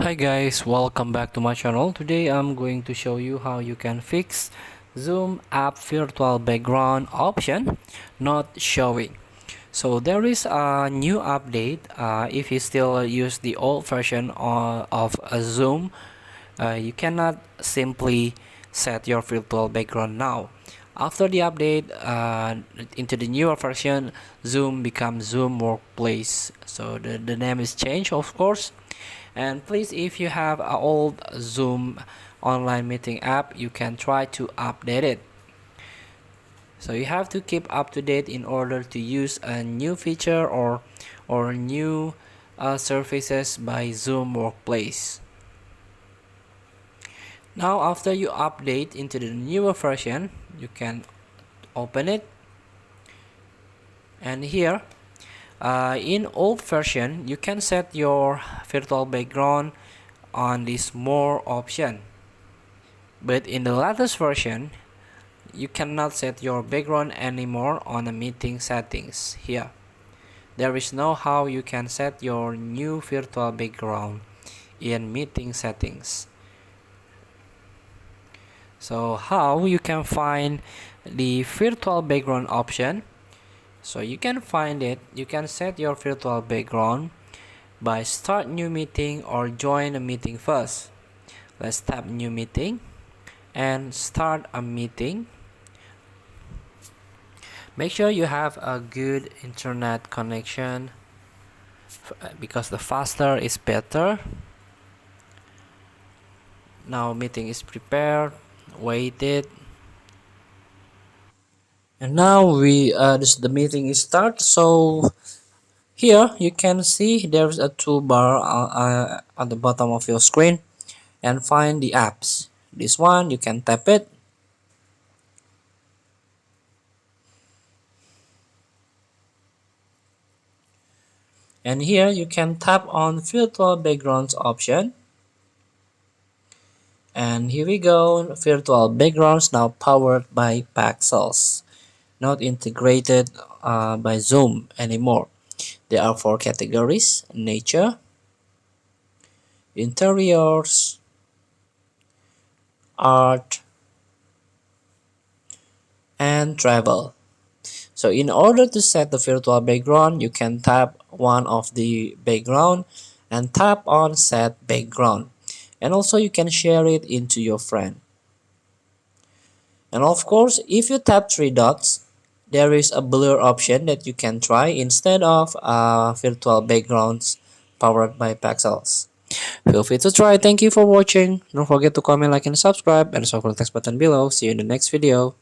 Hi guys, welcome back to my channel. Today I'm going to show you how you can fix Zoom app virtual background option not showing. So there is a new update. If you still use the old version of Zoom, you cannot simply set your virtual background now. After the update into the newer version, Zoom becomes Zoom Workplace. So the name is changed, of course. And please, if you have an old Zoom online meeting app, you can try to update it. So you have to keep up to date in order to use a new feature or new services by Zoom Workplace. Now after you update into the newer version, you can open it, and here in old version you can set your virtual background on this more option, but in the latest version you cannot set your background anymore on the meeting settings. Here there is no how you can set your new virtual background in meeting settings. So how you can find the virtual background option? So you can find it, you can set your virtual background by start new meeting or join a meeting first. Let's tap new meeting and start a meeting. Make sure you have a good internet connection because the faster is better. Now meeting is prepared, waited, and now the meeting is start. So here you can see there's a toolbar at the bottom of your screen, and find the apps. This one you can tap it, and here you can tap on virtual backgrounds option, and here we go. Virtual backgrounds now powered by Pexels, not integrated by Zoom anymore. There are four categories: nature, interiors, art, and travel. So in order to set the virtual background, you can tap one of the background and tap on set background. And also you can share it into your friend. And of course, if you tap three dots, there is a blur option that you can try instead of virtual backgrounds powered by Pexels. Feel free to try. Thank you for watching. Don't forget to comment, like, and subscribe. And also click the text button below. See you in the next video.